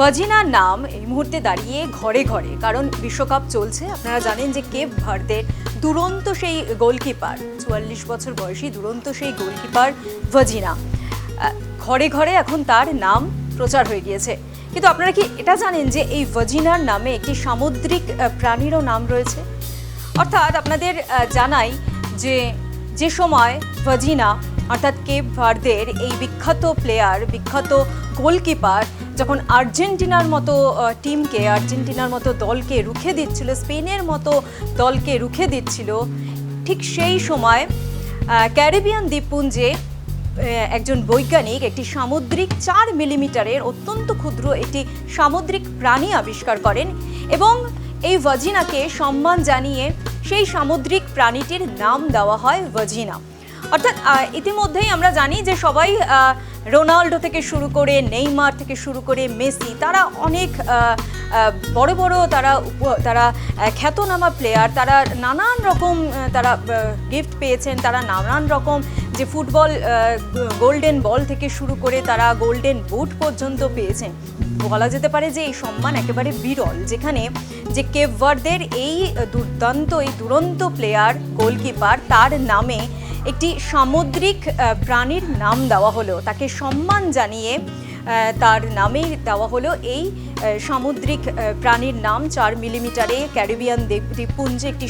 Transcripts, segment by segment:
ভাজিনার নাম এই মুহূর্তে দাঁড়িয়ে ঘরে ঘরে, কারণ বিশ্বকাপ চলছে। আপনারা জানেন যে কেপ ভার্দের দুরন্ত সেই গোলকিপার, 44 বছর বয়সী দুরন্ত সেই গোলকিপার ভাজিনা, ঘরে ঘরে এখন তার নাম প্রচার হয়ে গিয়েছে। কিন্তু আপনারা কি এটা জানেন যে এই ভাজিনার নামে একটি সামুদ্রিক প্রাণীরও নাম রয়েছে? অর্থাৎ আপনাদের জানাই যে সময় ভাজিনা অর্থাৎ কেপ ভার্দের এই বিখ্যাত প্লেয়ার, বিখ্যাত গোলকিপার যখন আর্জেন্টিনার মতো টিমকে, আর্জেন্টিনার মতো দলকে রুখে দিচ্ছিল, স্পেনের মতো দলকে রুখে দিচ্ছিল, ঠিক সেই সময় ক্যারিবিয়ান দ্বীপপুঞ্জে একজন বৈজ্ঞানিক একটি সামুদ্রিক 4 মিলিমিটারের অত্যন্ত ক্ষুদ্র একটি সামুদ্রিক প্রাণী আবিষ্কার করেন এবং এই ভাজিনাকে সম্মান জানিয়ে সেই সামুদ্রিক প্রাণীটির নাম দেওয়া হয় ভাজিনা। অর্থাৎ ইতিমধ্যেই আমরা জানি যে সবাই রোনাল্ডো থেকে শুরু করে, নেইমার থেকে শুরু করে মেসি, তারা অনেক বড় বড় তারা খ্যাতনামা প্লেয়ার, তারা নানান রকম তারা গিফট পেয়েছেন, তারা নানান রকম যে ফুটবল গোল্ডেন বল থেকে শুরু করে তারা গোল্ডেন বুট পর্যন্ত পেয়েছেন। বলা যেতে পারে যে এই সম্মান একেবারে বিরল, যেখানে যে কেপ ভার্দের এই দুরন্ত প্লেয়ার গোলকিপার, তার নামে একটি সামুদ্রিক প্রাণীর নাম দেওয়া হলো, তাকে সম্মান জানিয়ে তার নামে দেওয়া হলো এই সামুদ্রিক প্রাণীর নাম। 4 মিলিমিটারে ক্যারিবিয়ান দ্বীপপুঞ্জে একটি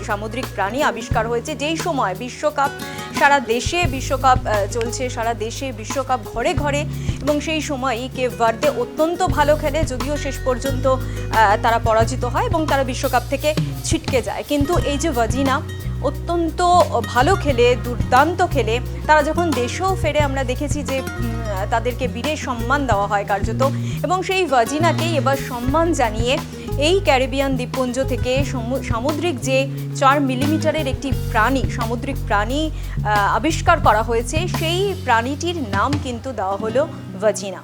সামুদ্রিক প্রাণী আবিষ্কার হয়েছে যেই সময় বিশ্বকাপ, সারা দেশে বিশ্বকাপ চলছে, সারা দেশে বিশ্বকাপ ঘরে ঘরে, এবং সেই সময়ই কেপ ভার্দে অত্যন্ত ভালো খেলে, যদিও শেষ পর্যন্ত তারা পরাজিত হয় এবং তারা বিশ্বকাপ থেকে ছিটকে যায়। কিন্তু এই যে ভাজিনা অত্যন্ত ভালো খেলে, দুর্দান্ত খেলে, তারা যখন দেশেও ফেরে আমরা দেখেছি যে তাদেরকে বীরের সম্মান দেওয়া হয় কার্যত, এবং সেই ভাজিনাকেই এবার সম্মান জানিয়ে এই ক্যারিবিয়ান দ্বীপপুঞ্জ থেকে সামুদ্রিক যে 4 মিলিমিটারের একটি প্রাণী, সামুদ্রিক প্রাণী আবিষ্কার করা হয়েছে, সেই প্রাণীটির নাম কিন্তু দেওয়া হলো ভাজিনা।